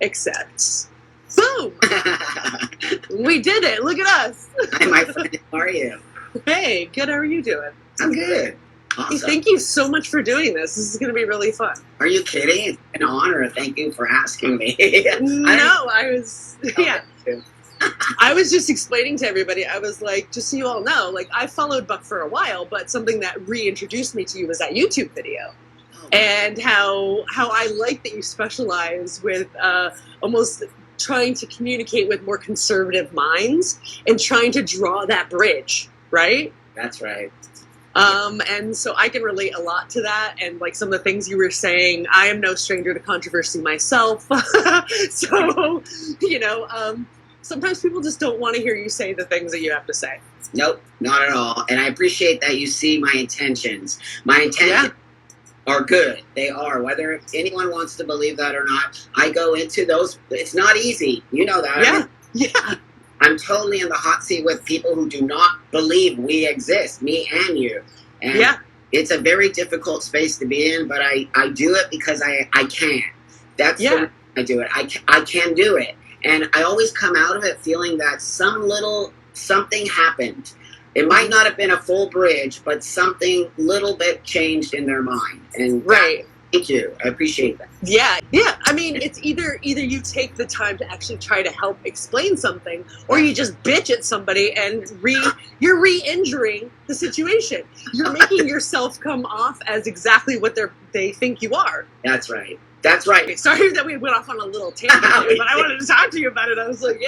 accepts. Boom! We did it. Look at us. Hi, my friend. How are you? Hey, good. How are you doing? I'm good. Awesome. Thank you so much for doing this. This is going to be really fun. Are you kidding? It's an honor. Thank you for asking me. I was just explaining to everybody. I was like, just so you all know, like I followed Buck for a while, but something that reintroduced me to you was that YouTube video. And how I like that you specialize with almost trying to communicate with more conservative minds and trying to draw that bridge, right? That's right. And so I can relate a lot to that. And like some of the things you were saying, I am no stranger to controversy myself. So, sometimes people just don't want to hear you say the things that you have to say. Nope, not at all. And I appreciate that you see my intentions. My intentions are good. They are. Whether anyone wants to believe that or not, I go into those. It's not easy. You know that. Yeah. I'm totally in the hot seat with people who do not believe we exist, me and you. And it's a very difficult space to be in, but I do it because I can. That's the reason I do it. I can do it. And I always come out of it feeling that something happened. It might not have been a full bridge, but something little bit changed in their mind. And thank you. I appreciate that. Yeah. I mean, it's either you take the time to actually try to help explain something, or you just bitch at somebody and you're re-injuring the situation. You're making yourself come off as exactly what they think you are. That's right. That's right. Sorry that we went off on a little tangent, but I wanted to talk to you about it. I was like,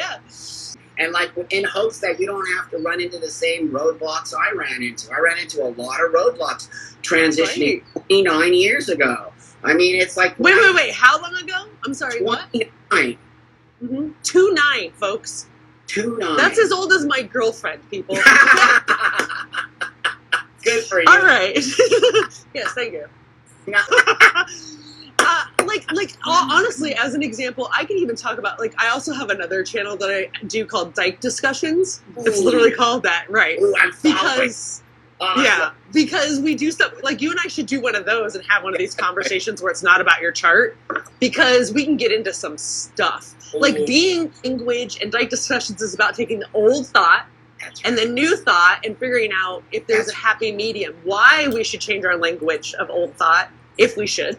And like in hopes that you don't have to run into the same roadblocks I ran into. I ran into a lot of roadblocks transitioning 29 years ago. I mean, it's like... Wait. How long ago? I'm sorry, 29. What? 29, folks. 29. That's as old as my girlfriend, people. Good for you. All right. Yes, thank you. Honestly, as an example, I can even talk about, I also have another channel that I do called Dyke Discussions. Ooh. It's literally called that, right? Ooh, I'm following. Because we do stuff, you and I should do one of those and have one of these conversations where it's not about your chart, because we can get into some stuff. Ooh. Like being language and Dyke Discussions is about taking the old thought and the new thought and figuring out if there's a happy medium, why we should change our language of old thought, if we should.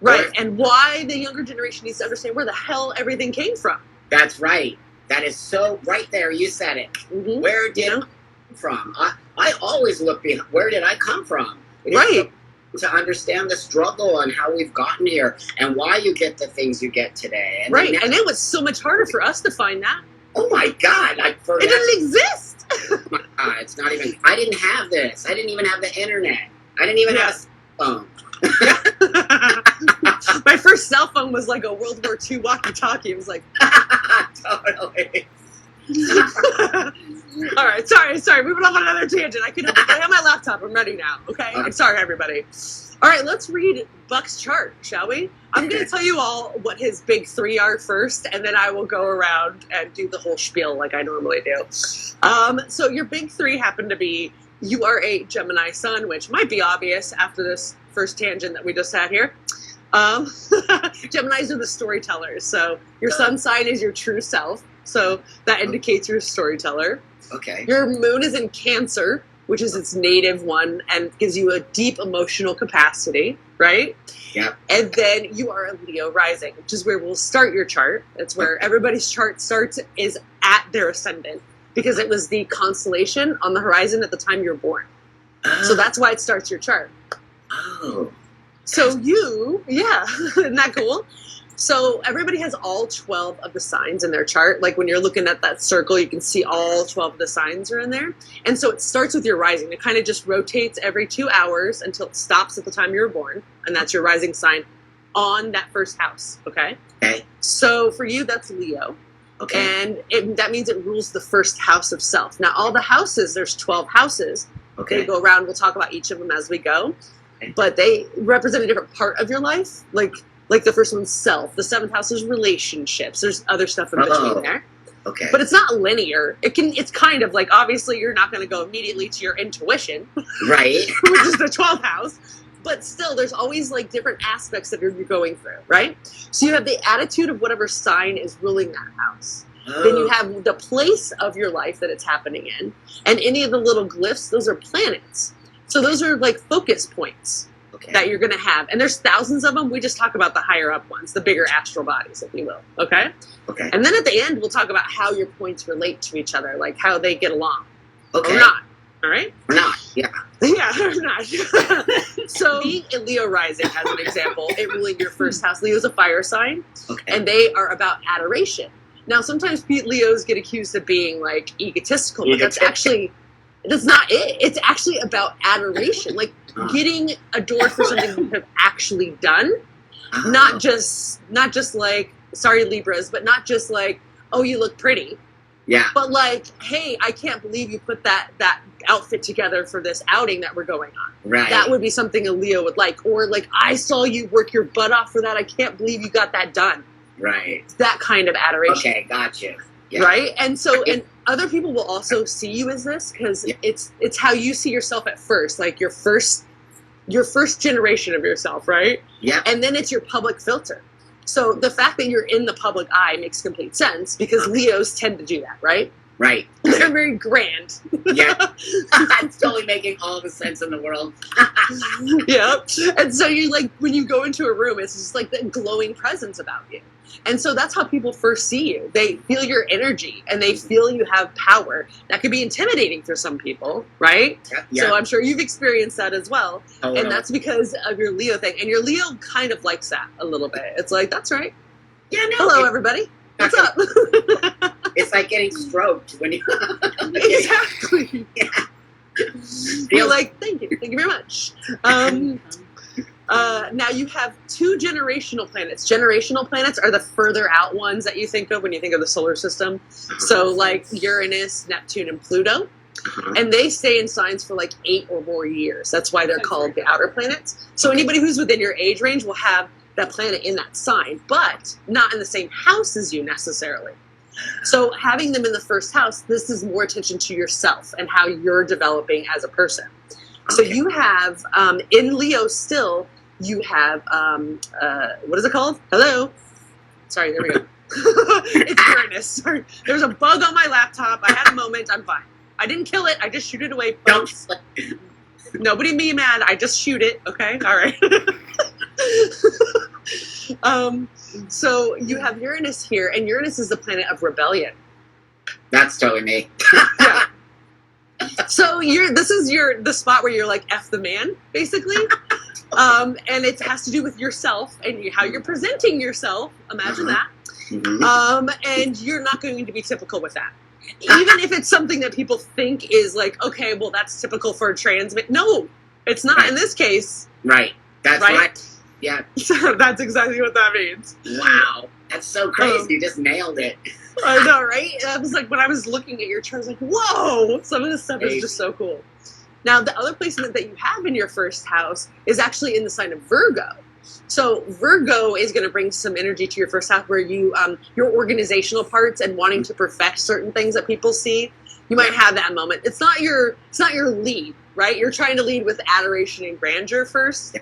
Right, and why the younger generation needs to understand where the hell everything came from. That's right. That is so right there. You said it. Mm-hmm. Where did it come from? I always look behind. Where did I come from? To understand the struggle and how we've gotten here and why you get the things you get today. And and it was so much harder for us to find that. Oh my God. It didn't exist. It's not even, I didn't have this. I didn't even have the internet. I didn't even have a cell phone. My first cell phone was like a World War II walkie-talkie. It was like... Totally. All right, sorry. Moving off on another tangent. I have my laptop. I'm ready now, okay? I'm sorry, everybody. All right, let's read Buck's chart, shall we? I'm going to tell you all what his big three are first, and then I will go around and do the whole spiel like I normally do. So your big three happen to be, you are a Gemini Sun, which might be obvious after this first tangent that we just had here. Geminis are the storytellers. So your sun sign is your true self. So that indicates you're a storyteller. Okay. Your moon is in Cancer, which is its native one and gives you a deep emotional capacity, right? Yeah. And then you are a Leo rising, which is where we'll start your chart. That's where everybody's chart starts, is at their ascendant, because it was the constellation on the horizon at the time you were born. So that's why it starts your chart. Oh. So isn't that cool? So everybody has all 12 of the signs in their chart. Like when you're looking at that circle, you can see all 12 of the signs are in there. And so it starts with your rising. It kind of just rotates every 2 hours until it stops at the time you were born. And that's your rising sign on that first house, okay? Okay. So for you, that's Leo. Okay. And that means it rules the first house of self. Now, all the houses, there's 12 houses. Okay. They go around. We'll talk about each of them as we go. Okay. But they represent a different part of your life. Like the first one's self. The seventh house is relationships. There's other stuff in between there. Okay. But it's not linear. It's kind of like, obviously you're not going to go immediately to your intuition. Right. Which is the 12th house. but still, there's always like different aspects that you're going through, right? So you have the attitude of whatever sign is ruling that house. Oh. Then you have the place of your life that it's happening in. And any of the little glyphs, those are planets. So those are like focus points that you're going to have. And there's thousands of them. We just talk about the higher up ones, the bigger astral bodies, if you will. Okay? Okay. And then at the end, we'll talk about how your points relate to each other, like how they get along. Okay. Or not. All right? Or not, yeah. Yeah, or not. So being a Leo rising, as an example, it ruling your first house. Leo's a fire sign. Okay. And they are about adoration. Now, sometimes Leos get accused of being like egotistical, but that's not it. It's actually about adoration, like getting adored for something you have actually done, not just like, sorry Libras, but not just like, oh, you look pretty. Yeah. But like, hey, I can't believe you put that outfit together for this outing that we're going on. Right. That would be something a Leo would like. Or like, I saw you work your butt off for that. I can't believe you got that done. Right. That kind of adoration. Okay, gotcha. Yeah. Right? And so, and other people will also see you as this because it's how you see yourself at first, like your first generation of yourself, right? Yeah. And then it's your public filter. So the fact that you're in the public eye makes complete sense because Leos tend to do that, right? Right. They're very grand. Yeah. It's totally making all the sense in the world. Yep. And so you like, when you go into a room, it's just like the glowing presence about you. And so that's how people first see you. They feel your energy and they feel you have power. That could be intimidating for some people, right? Yeah. So I'm sure you've experienced that as well. Oh, and that's because of your Leo thing. And your Leo kind of likes that a little bit. It's like, that's right. Yeah, no. Hello, everybody. What's up? It's like getting stroked when you... Exactly. Yeah. You're like, thank you very much. Now you have two generational planets. Generational planets are the further out ones that you think of when you think of the solar system. So like Uranus, Neptune, and Pluto. And they stay in signs for like 8 or more years. That's why they're called the outer planets. So anybody who's within your age range will have that planet in that sign, but not in the same house as you necessarily. So having them in the first house, this is more attention to yourself and how you're developing as a person. So you have, in Leo still, you have, what is it called? Hello? Sorry, there we go. It's Uranus. Sorry. There's a bug on my laptop. I had a moment. I'm fine. I didn't kill it. I just shoot it away. Don't. Nobody be mad. I just shoot it. Okay? All right. So you have Uranus here, and Uranus is the planet of rebellion. That's totally me. Yeah. So this is the spot where you're like F the man, basically. And it has to do with yourself and how you're presenting yourself. Imagine that. And you're not going to be typical with that. Even if it's something that people think is like, okay, well, that's typical for a trans man. No, it's not in this case. Right. That's right. Yeah. So that's exactly what that means. Wow. That's so crazy. You just nailed it. I know, right? I was like, when I was looking at your chart, I was like, whoa, some of this stuff is just so cool. Now, the other placement that you have in your first house is actually in the sign of Virgo. So Virgo is going to bring some energy to your first house where you, your organizational parts and wanting to perfect certain things that people see. You might have that moment. It's not your lead, right? You're trying to lead with adoration and grandeur first.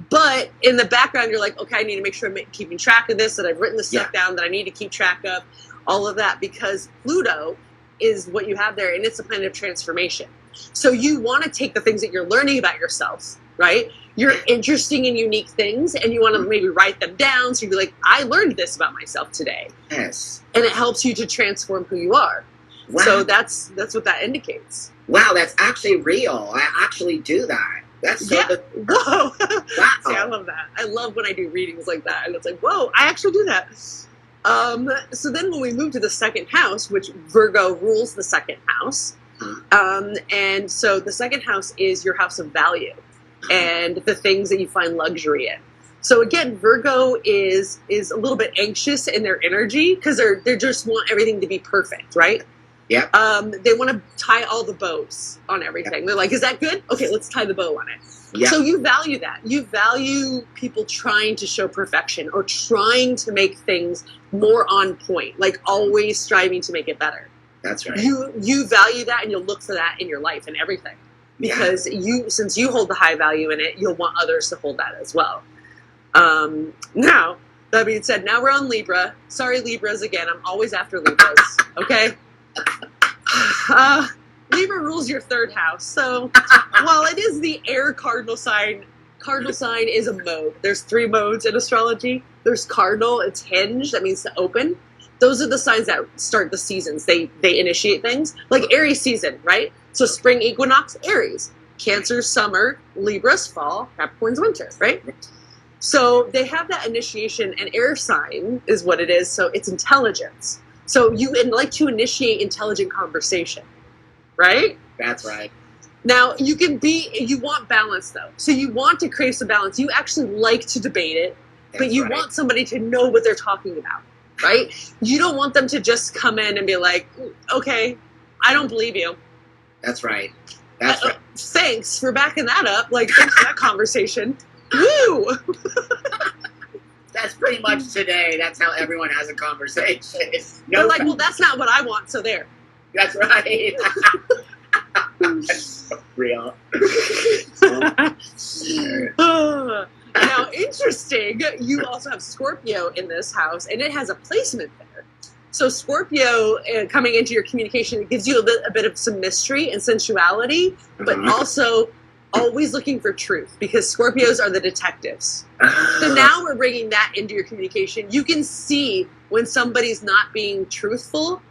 But in the background, you're like, okay, I need to make sure I'm keeping track of this, that I've written the stuff down that I need to keep track of, all of that, because Pluto is what you have there, and it's a planet of transformation. So you want to take the things that you're learning about yourself, right? You're interesting and unique things, and you want to maybe write them down. So you'd be like, I learned this about myself today. Yes. And it helps you to transform who you are. Wow. So that's what that indicates. Wow, that's actually real. I actually do that. That's so Whoa. Wow. See, I love that. I love when I do readings like that. And it's like, whoa, I actually do that. So then when we move to the second house, which Virgo rules the second house, and so the second house is your house of value and the things that you find luxury in. So again, Virgo is a little bit anxious in their energy because they just want everything to be perfect, right? Yeah. They want to tie all the bows on everything. They're like, is that good? Okay, let's tie the bow on it. Yeah. So you value that. You value people trying to show perfection or trying to make things more on point, like always striving to make it better. That's right. You value that, and you'll look for that in your life and everything. because since you hold the high value in it, you'll want others to hold that as well. Now, that being said, now we're on Libra. Sorry, Libras again. I'm always after Libras. Okay. Libra rules your third house. So while it is the air cardinal sign is a mode. There's 3 modes in astrology. There's cardinal, it's hinge, that means to open. Those are the signs that start the seasons. They initiate things. Like Aries season, right? So spring equinox, Aries. Cancer, summer. Libra's fall. Capricorn's winter, right? So they have that initiation, and air sign is what it is. So it's intelligence. So you like to initiate intelligent conversation, right? That's right. Now, you want balance, though. So you want to create some balance. You actually like to debate it, but you want somebody to know what they're talking about, right? You don't want them to just come in and be like, okay, I don't believe you. That's right. That's right. Thanks for backing that up. Like, thanks for that conversation. Woo! That's pretty much today. That's how everyone has a conversation. They're like, well, that's not what I want, so there. That's right. Real. Now, interesting, you also have Scorpio in this house, and it has a placement there. So Scorpio, coming into your communication, it gives you a bit of some mystery and sensuality, but also always looking for truth, because Scorpios are the detectives. So now we're bringing that into your communication. You can see when somebody's not being truthful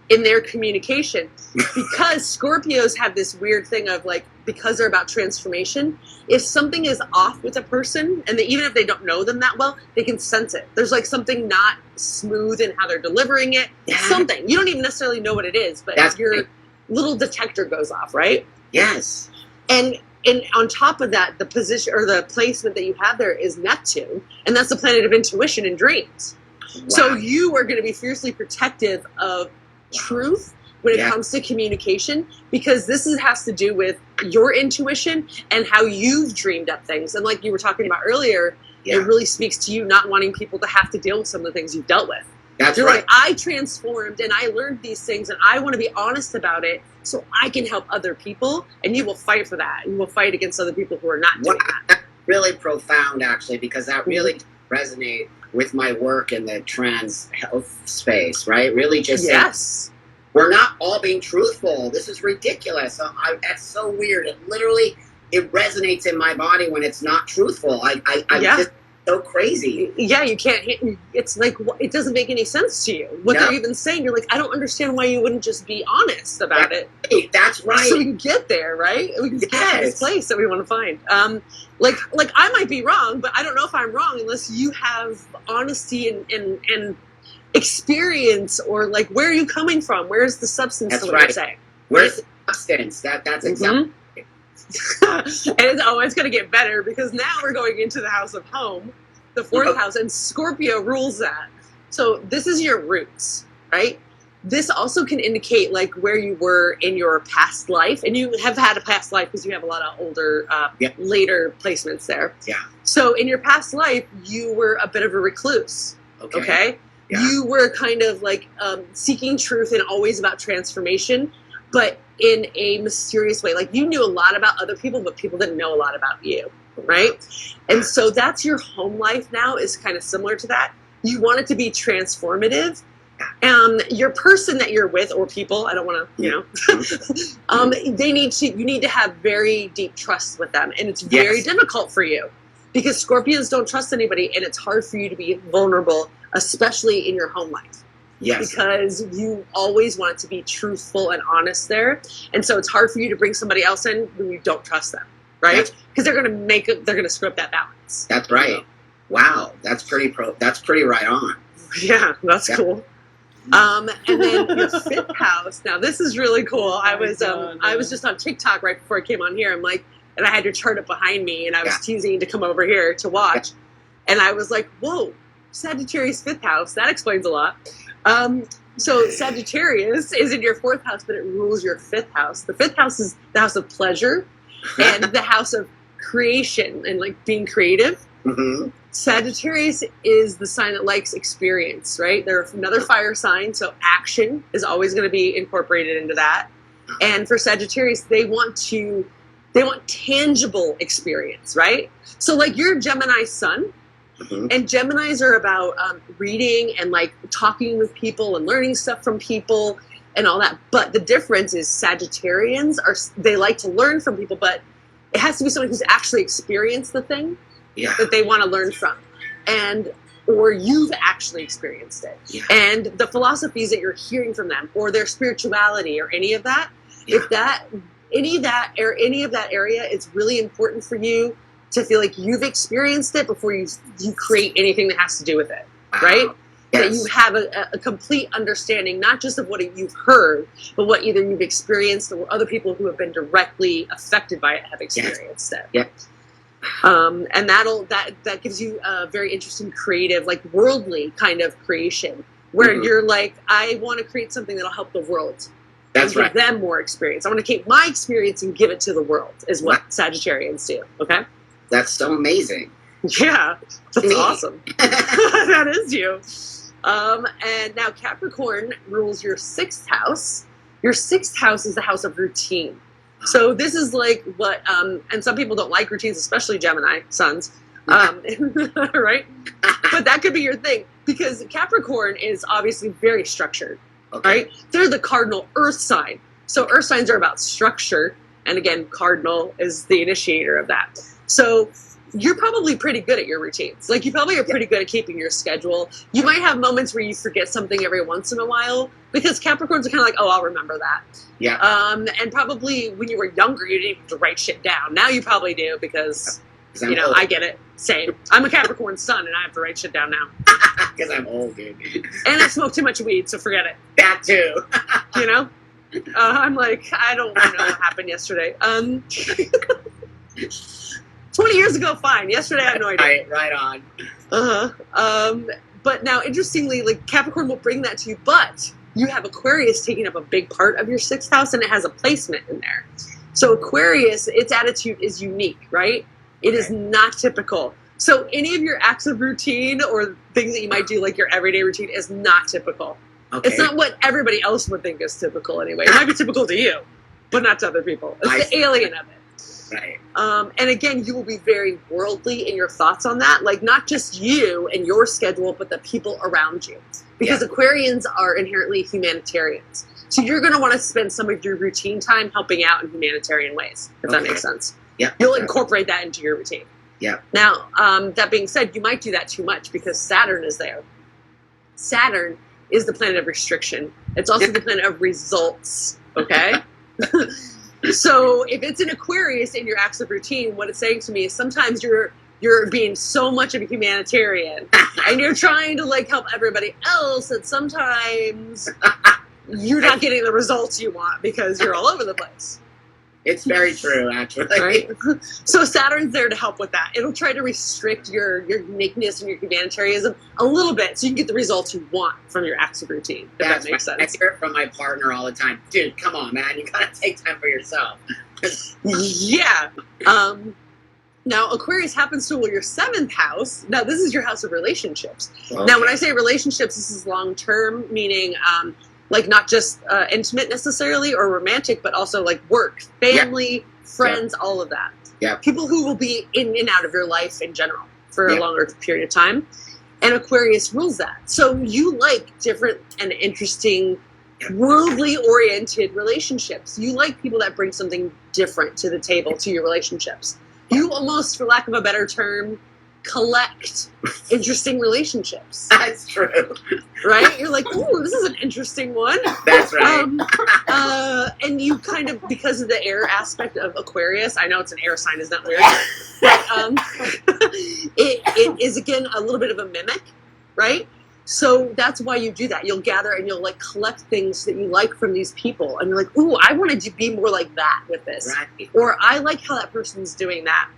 in their communication, because Scorpios have this weird thing of like, because they're about transformation, if something is off with a person, and even if they don't know them that well, they can sense it. There's like something not smooth in how they're delivering it. Something. You don't even necessarily know what it is, but your little detector goes off, right? Yes. And on top of that, the position or the placement that you have there is Neptune, and that's the planet of intuition and dreams. Wow. So you are going to be fiercely protective of truth when it comes to communication, because this has to do with your intuition and how you've dreamed up things. And like you were talking about earlier, it really speaks to you not wanting people to have to deal with some of the things you've dealt with. That's You're right. like, I transformed and I learned these things, and I want to be honest about it so I can help other people, and you will fight for that. You will fight against other people who are not doing that. That's really profound, actually, because that really resonates with my work in the trans health space, right? Really just saying, we're not all being truthful. This is ridiculous. That's so weird. It resonates in my body when it's not truthful. I'm just so crazy. Yeah, you can't hit. It's like, it doesn't make any sense to you. What they're even saying, you're like, I don't understand why you wouldn't just be honest about it. That's right. So we can get there, right? We can get to this place that we want to find. Like I might be wrong, but I don't know if I'm wrong unless you have honesty and experience, or like, where are you coming from? Where's the substance to what you're saying? Where's the substance? That's exactly. And it's going to get better, because now we're going into the house of home, the 4th house, and Scorpio rules that. So this is your roots, right? This also can indicate like where you were in your past life, and you have had a past life because you have a lot of older, later placements there. Yeah. So in your past life, you were a bit of a recluse. Okay? Yeah. You were kind of like seeking truth and always about transformation, but in a mysterious way. Like, you knew a lot about other people, but people didn't know a lot about you, right? And so that's your home life now, is kind of similar to that. You want it to be transformative. Your person that you're with, or people, I don't want to, you need to have very deep trust with them. And it's very difficult for you, because Scorpios don't trust anybody, and it's hard for you to be vulnerable, especially in your home life. Yes. Because you always want it to be truthful and honest there. And so it's hard for you to bring somebody else in when you don't trust them, right? Because they're going to screw up that balance. That's right. Wow. That's pretty right on. Yeah, that's cool. And then your 5th house. Now this is really cool. I was just on TikTok right before I came on here. I'm like, and I had your chart up behind me, and I was teasing to come over here to watch. And I was like, whoa, Sagittarius 5th house. That explains a lot. So Sagittarius is in your 4th house, but it rules your 5th house. The 5th house is the house of pleasure and the house of creation and like being creative. Mm-hmm. Sagittarius is the sign that likes experience, right? They're another fire sign, so action is always going to be incorporated into that. And for Sagittarius, they want to They want tangible experience, right? So like you're Gemini Sun, and Geminis are about reading and like talking with people and learning stuff from people and all that. But the difference is Sagittarians they like to learn from people, but it has to be someone who's actually experienced the thing that they want to learn from, or you've actually experienced it. And the philosophies that you're hearing from them, or their spirituality, or any of that, if any of that area, it's really important for you to feel like you've experienced it before you create anything that has to do with it, right? That you have a complete understanding, not just of what you've heard, but what either you've experienced or other people who have been directly affected by it have experienced it. And that gives you a very interesting, creative, like worldly kind of creation, where you're like, I want to create something that'll help the world. That's right. Give them more experience. I want to keep my experience and give it to the world, is what Sagittarians do. Okay? That's so amazing. Yeah, that's awesome. That is you. And now Capricorn rules your 6th house. Your 6th house is the house of routine. So this is like what, and some people don't like routines, especially Gemini Suns, right? But that could be your thing, because Capricorn is obviously very structured, right? They're the cardinal earth sign. So earth signs are about structure. And again, cardinal is the initiator of that. So you're probably pretty good at your routines. Like you probably are pretty good at keeping your schedule. You might have moments where you forget something every once in a while, because Capricorns are kind of like, oh, I'll remember that. And probably when you were younger, you didn't have to write shit down. Now you probably do, because you know, old. I get it. Same. I'm a Capricorn sun, and I have to write shit down now. Because I'm old, dude. And I smoke too much weed, so forget it. That too. You know? I'm like, I don't want to know what happened yesterday. 20 years ago, fine. Yesterday, I have no idea. Right on. But now, interestingly, like Capricorn will bring that to you, but you have Aquarius taking up a big part of your 6th house, and it has a placement in there. So Aquarius, its attitude is unique, right? It is not typical. So any of your acts of routine or things that you might do, like your everyday routine, is not typical. It's not what everybody else would think is typical anyway. It might be typical to you, but not to other people. It's the alien of it. Right. And again, you will be very worldly in your thoughts on that. Like not just you and your schedule, but the people around you. Because Aquarians are inherently humanitarians. So you're going to want to spend some of your routine time helping out in humanitarian ways, if that makes sense. You'll incorporate that into your routine. Now, that being said, you might do that too much because Saturn is there. Saturn is the planet of restriction. It's also the planet of results. Okay? So if it's an Aquarius in your acts of routine, what it's saying to me is sometimes you're being so much of a humanitarian and you're trying to like help everybody else that sometimes you're not getting the results you want because you're all over the place. It's very true, actually. Right? So Saturn's there to help with that. It'll try to restrict your uniqueness and your humanitarianism a little bit so you can get the results you want from your acts of routine, if that makes sense. I hear it from my partner all the time. Dude, come on, man. You gotta take time for yourself. Yeah. Now, Aquarius happens to rule your 7th house. Now, this is your house of relationships. Now, when I say relationships, this is long-term, meaning like not just intimate necessarily or romantic, but also like work, family, friends, all of that. People who will be in and out of your life in general for a longer period of time. And Aquarius rules that. So you like different and interesting, worldly oriented relationships. You like people that bring something different to the table, to your relationships. You almost, for lack of a better term, collect interesting relationships. That's true. Right? You're like, ooh, this is an interesting one. That's right. And you kind of, because of the air aspect of Aquarius, I know it's an air sign, isn't that weird? But it is, again, a little bit of a mimic, right? So that's why you do that. You'll gather and you'll like collect things that you like from these people. And you're like, ooh, I wanted to be more like that with this. Right. Or I like how that person's doing that.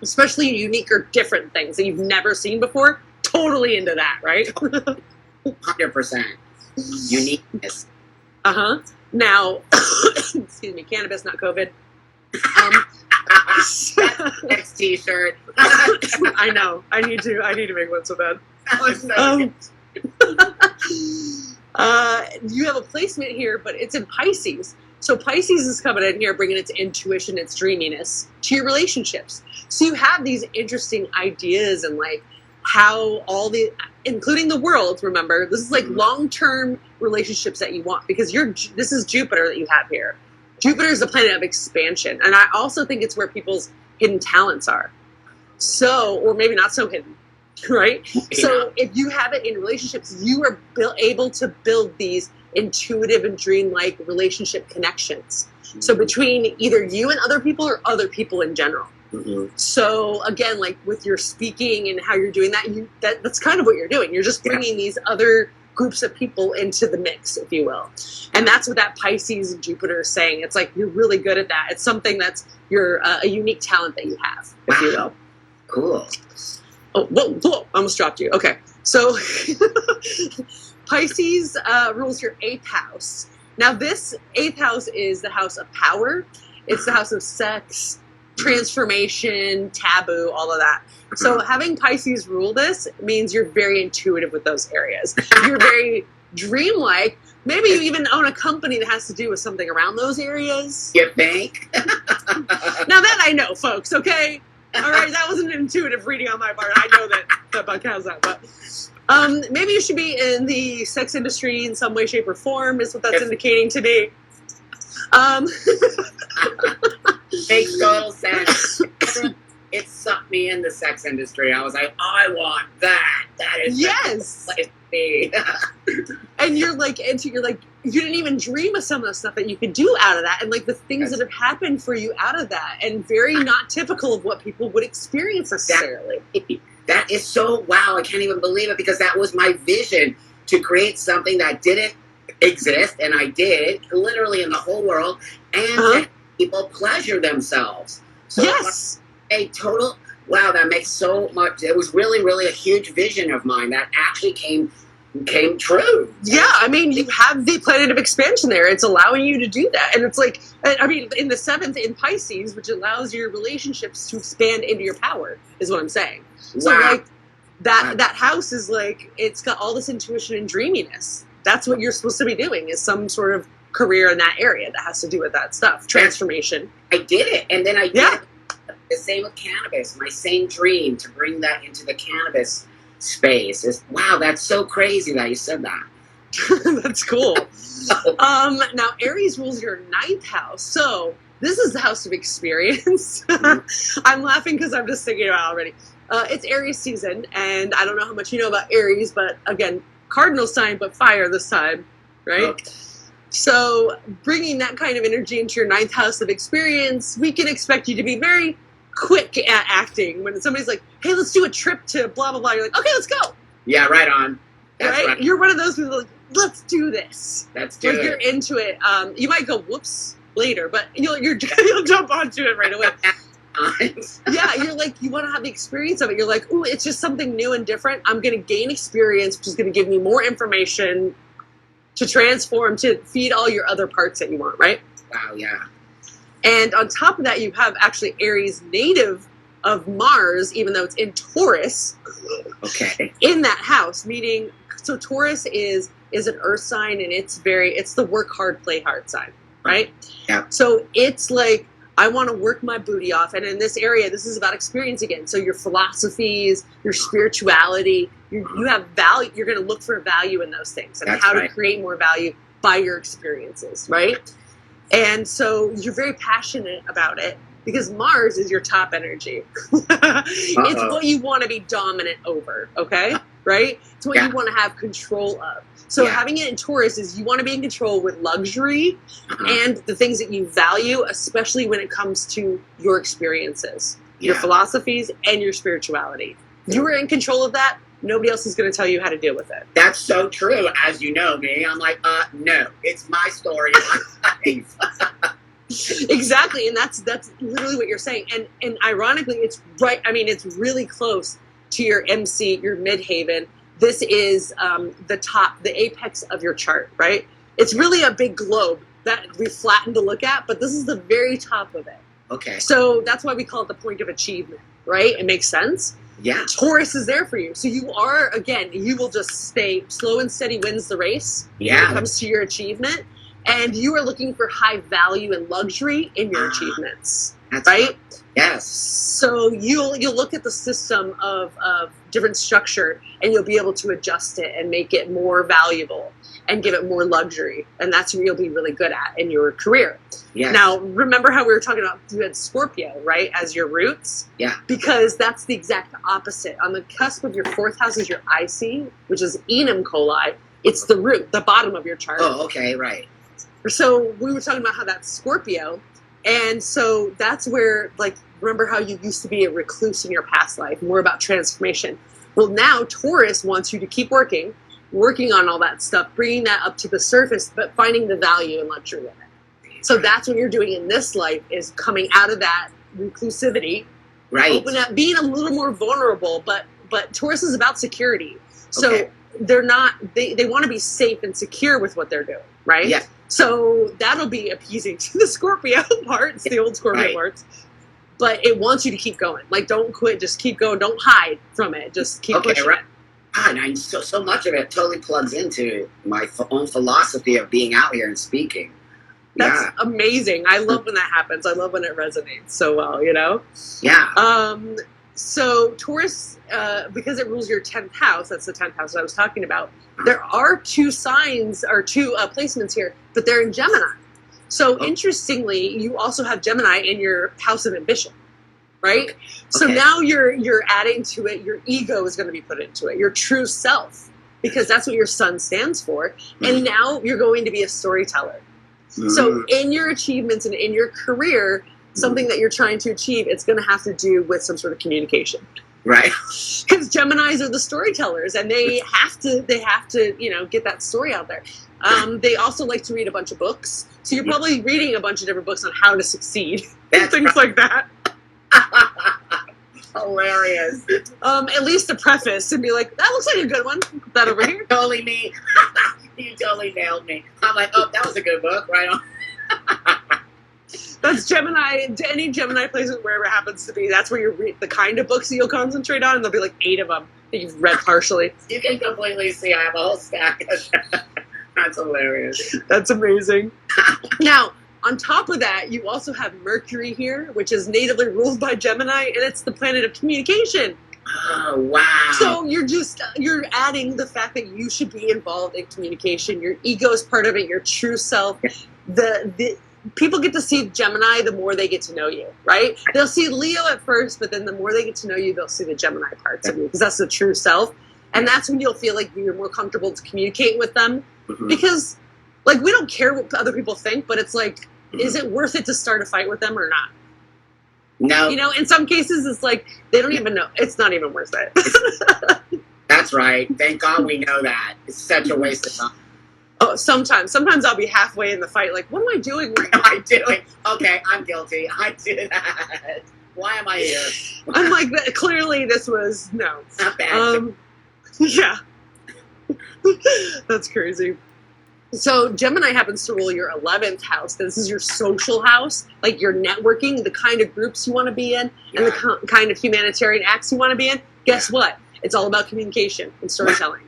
Especially unique or different things that you've never seen before. Totally into that, right? 100%. Uniqueness. Now, excuse me, cannabis, not COVID. Next t-shirt. I know. I need to make one so bad. You have a placement here, but it's in Pisces. So Pisces is coming in here, bringing its intuition, its dreaminess to your relationships. So you have these interesting ideas and like how all the, including the world, remember, this is like long-term relationships that you want, because this is Jupiter that you have here. Jupiter is the planet of expansion. And I also think it's where people's hidden talents are. So, or maybe not so hidden, right? Yeah. So if you have it in relationships, you are able to build these intuitive and dreamlike relationship connections. Mm-hmm. So between either you and other people or other people in general. Mm-hmm. So again, like with your speaking and how you're doing that, that's kind of what you're doing. You're just bringing these other groups of people into the mix, if you will. And that's what that Pisces and Jupiter is saying. It's like, you're really good at that. It's something that's a unique talent that you have, if you will. Cool. Oh, whoa, almost dropped you. Okay. So Pisces rules your 8th house. Now this 8th house is the house of power. It's the house of sex, transformation, taboo, all of that. So having Pisces rule this means you're very intuitive with those areas. You're very dreamlike. Maybe you even own a company that has to do with something around those areas. You think? Now that I know, folks, okay? All right, that was an intuitive reading on my part. I know that Buck has that, but maybe you should be in the sex industry in some way, shape, or form is what that's indicating to me. Makes total sense. It sucked me in the sex industry. I was like, I want that. That is yes. The place to be. And you're like, you didn't even dream of some of the stuff that you could do out of that, and like the things that have happened for you out of that, and very not typical of what people would experience necessarily. That is so wow! I can't even believe it, because that was my vision, to create something that didn't exist, and I did, literally in the whole world, and that people pleasure themselves. So yes, a total wow! That makes so much. It was really, really a huge vision of mine that actually came true. Yeah, I mean, you have the planet of expansion there. It's allowing you to do that. And it's like, I mean, in the 7th in Pisces, which allows your relationships to expand into your power, is what I'm saying. Wow. So like that house is like, it's got all this intuition and dreaminess. That's what you're supposed to be doing, is some sort of career in that area that has to do with that stuff. Transformation. I did it. And then I did the same with cannabis. My same dream, to bring that into the cannabis space. Wow, that's so crazy that you said that. That's cool. Now Aries rules your 9th house. So this is the house of experience. I'm laughing because I'm just thinking about it already. It's Aries season, and I don't know how much you know about Aries, but again, cardinal sign, but fire this time, right? Okay. So bringing that kind of energy into your 9th house of experience, we can expect you to be very quick at acting. When somebody's like, hey, let's do a trip to blah, blah, blah, you're like, okay, let's go. Yeah, right on. That's right. You're one of those people like, let's do this. Let's do it. You're into it. You might go, whoops, later, but you'll jump onto it right away. Yeah, you're like, you want to have the experience of it. You're like, ooh, it's just something new and different. I'm going to gain experience, which is going to give me more information to transform, to feed all your other parts that you want, right? Wow, yeah. And on top of that, you have actually Aries native of Mars, even though it's in Taurus. Okay. In that house, meaning, so Taurus is an earth sign, and it's the work hard, play hard sign, right? Yeah. So it's like, I want to work my booty off. And in this area, this is about experience again. So your philosophies, your spirituality, you have value. You're going to look for value in those things, and how to create more value by your experiences, right? And so you're very passionate about it, because Mars is your top energy. It's what you want to be dominant over, okay? Right? It's what you want to have control of. So having it in Taurus is you want to be in control with luxury and the things that you value, especially when it comes to your experiences, your philosophies, and your spirituality. If you were in control of that, nobody else is going to tell you how to deal with it. That's so true. As you know me, I'm like, no, it's my story, my life. Exactly, and that's literally what you're saying. And ironically, it's right. I mean, it's really close to your MC, your midhaven. This is the apex of your chart, right? It's really a big globe that we flatten to look at, but this is the very top of it. Okay. So that's why we call it the point of achievement, right? It makes sense. Yeah. Taurus is there for you. So you are, again, you will just stay slow and steady wins the race when it comes to your achievement. And you are looking for high value and luxury in your achievements, that's right? Yes. So you'll look at the system of different structure, and you'll be able to adjust it and make it more valuable and give it more luxury. And that's what you'll be really good at in your career. Yes. Now, remember how we were talking about you had Scorpio, right, as your roots? Yeah. Because that's the exact opposite. On the cusp of your 4th house is your IC, which is Enum coli. It's the root, the bottom of your chart. Oh, okay, right. So we were talking about how that's Scorpio. And so that's where, like, remember how you used to be a recluse in your past life, more about transformation. Well, now Taurus wants you to keep working on all that stuff, bringing that up to the surface, but finding the value and luxury in it. So that's what you're doing in this life, is coming out of that reclusivity, right? Open up, being a little more vulnerable, but Taurus is about security. So Okay. they're not, they want to be safe and secure with what they're doing, right? Yeah. So that'll be appeasing to the Scorpio parts, the old Scorpio Right. parts. But it wants you to keep going. Like, don't quit, just keep going. Don't hide from it. Just keep pushing right. it. God, so much of it totally plugs into my own philosophy of being out here and speaking. That's amazing. I love when that happens. I love when it resonates so well, you know? Yeah. So Taurus, because it rules your 10th house, that's the 10th house I was talking about, there are 2 signs, or 2 placements here, but they're in Gemini. So interestingly, you also have Gemini in your house of ambition, right? Okay. So now you're adding to it, your ego is going to be put into it, your true self, because that's what your sun stands for. And now you're going to be a storyteller. So in your achievements and in your career, something that you're trying to achieve, it's going to have to do with some sort of communication. Right. Because Geminis are the storytellers, and they have to, get that story out there. They also like to read a bunch of books. So you're probably reading a bunch of different books on how to succeed. That's things like that. Hilarious. At least a preface and be like, that looks like a good one. Put that over here. Totally me. You totally nailed me. I'm like, oh, that was a good book. Right on. That's Gemini. Any Gemini placement, wherever it happens to be, that's where you read the kind of books that you'll concentrate on, and there'll be like 8 of them that you've read partially. You can completely see I have a whole stack. That's hilarious. That's amazing. Now, on top of that, you also have Mercury here, which is natively ruled by Gemini, and it's the planet of communication. Oh, wow. So you're adding the fact that you should be involved in communication. Your ego is part of it, your true self. The people get to see Gemini the more they get to know you, right? They'll see Leo at first, but then the more they get to know you, they'll see the Gemini parts of you, because that's the true self. And that's when you'll feel like you're more comfortable to communicate with them. Because, like, we don't care what other people think, but it's like, is it worth it to start a fight with them or not? No. You know, in some cases, it's like, they don't even know. It's not even worth it. That's right. Thank God we know that. It's such a waste of time. Oh, sometimes I'll be halfway in the fight, like, what am I doing? What am I doing? Okay, I'm guilty. I did that. Why am I here? I'm like, clearly this was, no. Not bad. Yeah. That's crazy. So Gemini happens to rule your 11th house. This is your social house, like your networking, the kind of groups you want to be in, and the kind of humanitarian acts you want to be in. Guess what? It's all about communication and storytelling.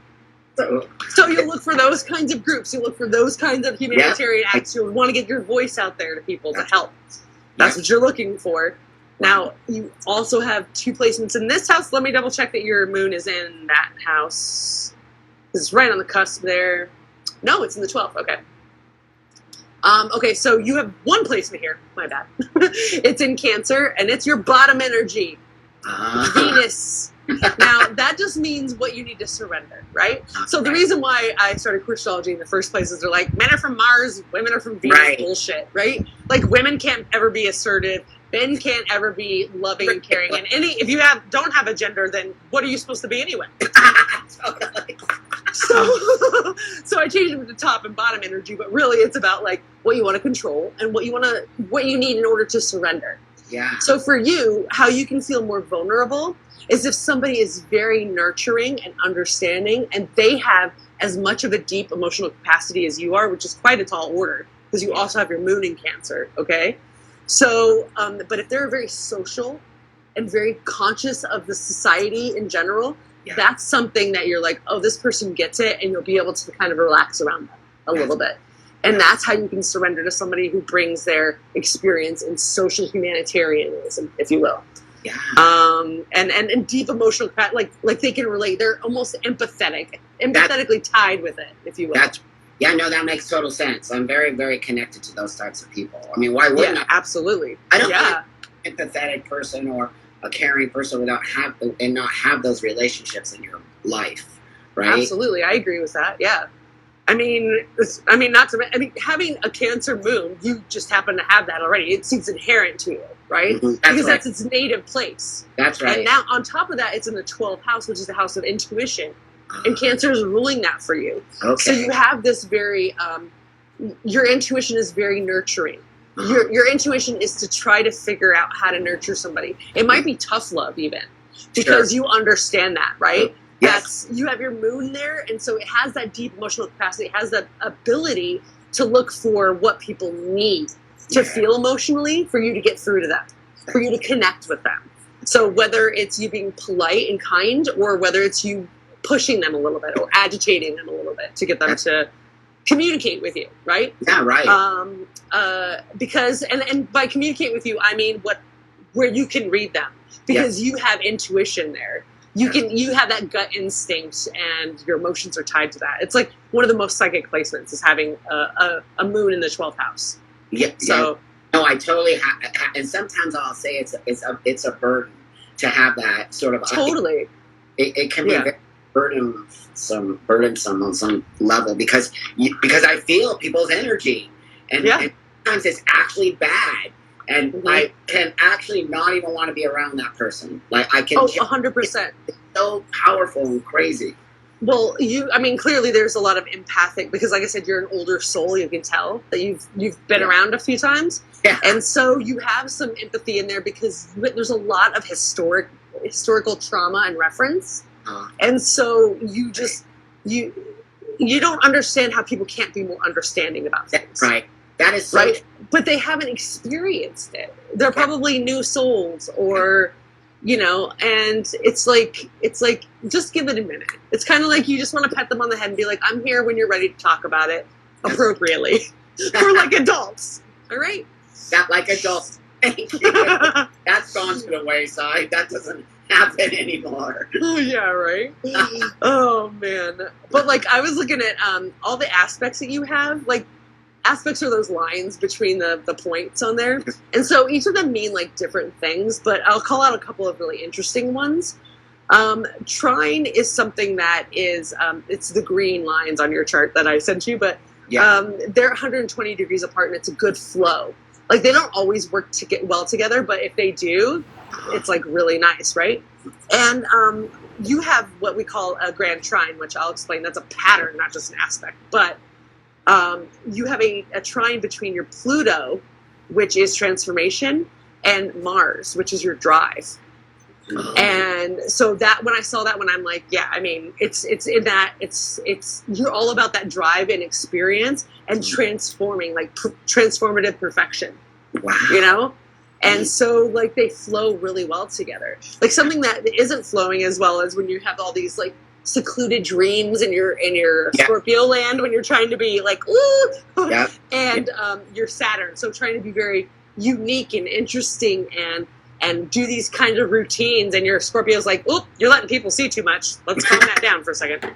So you'll look for those kinds of groups. You look for those kinds of humanitarian acts. You'll want to get your voice out there to people to help. That's what you're looking for. Now, you also have 2 placements in this house. Let me double check that your moon is in that house. It's right on the cusp there. No, it's in the 12th. Okay. Okay, so you have 1 placement here. My bad. It's in Cancer, and it's your bottom energy. Venus. Now, that just means what you need to surrender, right? So the reason why I started Queerstrology in the first place is they're like, men are from Mars, women are from Venus, bullshit, right? Like, women can't ever be assertive. Men can't ever be loving and caring. And if you don't have a gender, then what are you supposed to be anyway? Totally. So I changed them to top and bottom energy, but really it's about like what you want to control and what you need in order to surrender. Yeah. So for you, how you can feel more vulnerable is if somebody is very nurturing and understanding, and they have as much of a deep emotional capacity as you are, which is quite a tall order, because you also have your moon in Cancer, okay? So, but if they're very social and very conscious of the society in general, that's something that you're like, oh, this person gets it, and you'll be able to kind of relax around them a little bit. And that's how you can surrender to somebody who brings their experience in social humanitarianism, if you will. Yeah. And deep emotional, like they can relate. They're almost empathetically tied with it, if you will. That makes total sense. I'm very, very connected to those types of people. I mean, why wouldn't I? Absolutely. I don't think an empathetic person or a caring person not have those relationships in your life, right? Absolutely, I agree with that. Yeah. having a Cancer moon, you just happen to have that already. It seems inherent to you, right? Mm-hmm. That's its native place. That's right. And now on top of that, it's in the 12th house, which is the house of intuition. And Cancer is ruling that for you. Okay. So you have this very, your intuition is very nurturing. Your intuition is to try to figure out how to nurture somebody. It might be tough love even, because you understand that, right? Yes. You have your moon there, and so it has that deep emotional capacity. It has that ability to look for what people need to feel emotionally for you to get through to them, for you to connect with them. So whether it's you being polite and kind, or whether it's you pushing them a little bit or agitating them a little bit to get them to communicate with you, right? Yeah, right. Because and by communicate with you, I mean where you can read them, because you have intuition there. You have that gut instinct, and your emotions are tied to that. It's like one of the most psychic placements is having a moon in the 12th house. Yeah. So no, I totally and sometimes I'll say it's a burden to have that sort of. Totally. It can be very burdensome on some level because I feel people's energy, and sometimes it's actually bad. And I can actually not even want to be around that person. Like I can. 100%. It's so powerful and crazy. Well, clearly there's a lot of empathic, because like I said, you're an older soul. You can tell that you've been around a few times. Yeah. And so you have some empathy in there because there's a lot of historical trauma and reference. And so you just, you don't understand how people can't be more understanding about things. Right. That is so right, but they haven't experienced it. They're probably new souls, or and it's like just give it a minute. It's kind of like you just want to pet them on the head and be like, "I'm here when you're ready to talk about it appropriately." For like adults, all right? Not like adults. Thank you. That's gone to the wayside. That doesn't happen anymore. Oh yeah, right. Oh man, but like I was looking at all the aspects that you have, like. Aspects are those lines between the points on there. And so each of them mean like different things, but I'll call out a couple of really interesting ones. Trine is something that is, it's the green lines on your chart that I sent you, but they're 120 degrees apart, and it's a good flow. Like they don't always work to get well together, but if they do, it's like really nice, right? And you have what we call a grand trine, which I'll explain. That's a pattern, not just an aspect, but you have a trine between your Pluto, which is transformation, and Mars, which is your drive. And so that when I saw that one, I'm like, it's in that it's you're all about that drive and experience and transforming, like transformative perfection. Wow. And so like they flow really well together. Like something that isn't flowing as well as when you have all these like secluded dreams in your Scorpio land, when you're trying to be like ooh, and your Saturn, so trying to be very unique and interesting and do these kind of routines, and your Scorpio's like, oop, you're letting people see too much, let's calm that down for a second.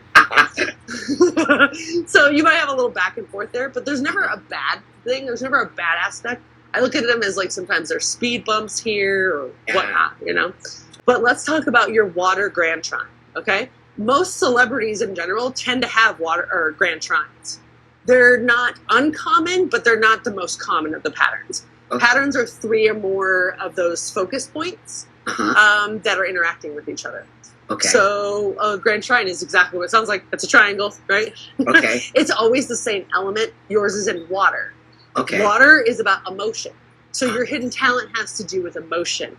So you might have a little back and forth there, but there's never a bad thing, there's never a bad aspect. I look at them as like sometimes there's speed bumps here or whatnot, but let's talk about your water grand trine. Okay, most celebrities in general tend to have water or grand trines. They're not uncommon, but they're not the most common of the patterns. Okay. Patterns are 3 or more of those focus points that are interacting with each other. Okay. So a grand trine is exactly what it sounds like. It's a triangle, right? Okay. It's always the same element. Yours is in water. Okay. Water is about emotion. So your hidden talent has to do with emotion.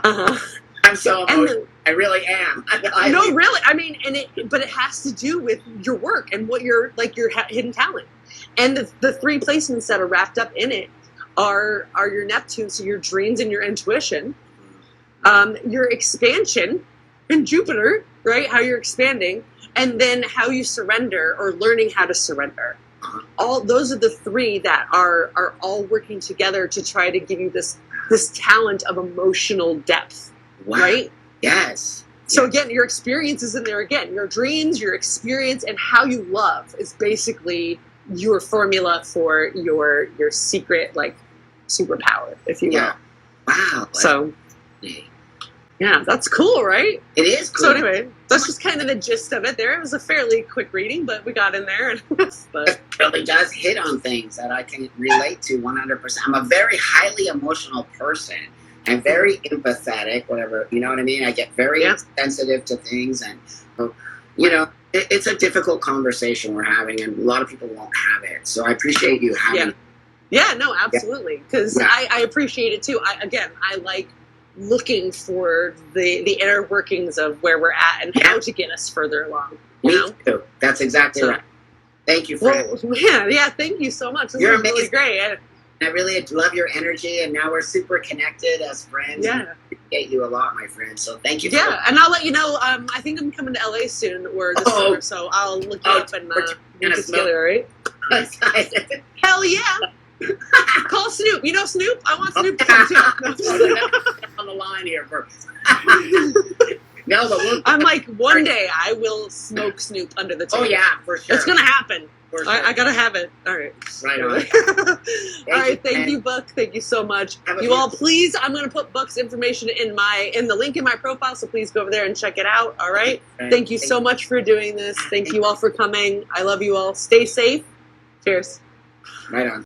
I'm so emotional. I really am. No, really. But it has to do with your work and what your hidden talent. And the 3 placements that are wrapped up in it are your Neptune, so your dreams and your intuition, your expansion, and Jupiter, right? How you're expanding, and then how you surrender or learning how to surrender. All those are the three that are all working together to try to give you this talent of emotional depth, right? Yes. So again, your experience is in there again. Your dreams, your experience, and how you love is basically your formula for your secret, like, superpower, if you will. Yeah. Wow. So, yeah, that's cool, right? It is cool. So anyway, that's just kind of the gist of it there. It was a fairly quick reading, but we got in there. But it really does hit on things that I can relate to 100%. I'm a very highly emotional person and very empathetic, whatever, you know what I mean? I get very sensitive to things, and, you know, it's a difficult conversation we're having, and a lot of people won't have it. So I appreciate you having it. Yeah, no, absolutely. Because I appreciate it too. I like looking for the inner workings of where we're at and how to get us further along. You Me too. That's exactly right. Thank you for it. Yeah, thank you so much. This is really great. I really love your energy, and now we're super connected as friends. Yeah. I appreciate you a lot, my friend. So thank you. And I'll let you know. I think I'm coming to LA soon or this summer, so I'll look you up and get together, right? Hell yeah. Call Snoop. You know Snoop? I want Snoop to come too. On the line here for. No, but I'm like, one day I will smoke Snoop under the table. Oh yeah, for sure. It's gonna happen. Sure. I gotta have it. All right. Right on. All right. Thank you, Buck. Thank you so much. You all, please. I'm gonna put Buck's information in the link in my profile, so please go over there and check it out. All right. Thank you so much for doing this. Thank you all for coming. I love you all. Stay safe. Cheers. Right on.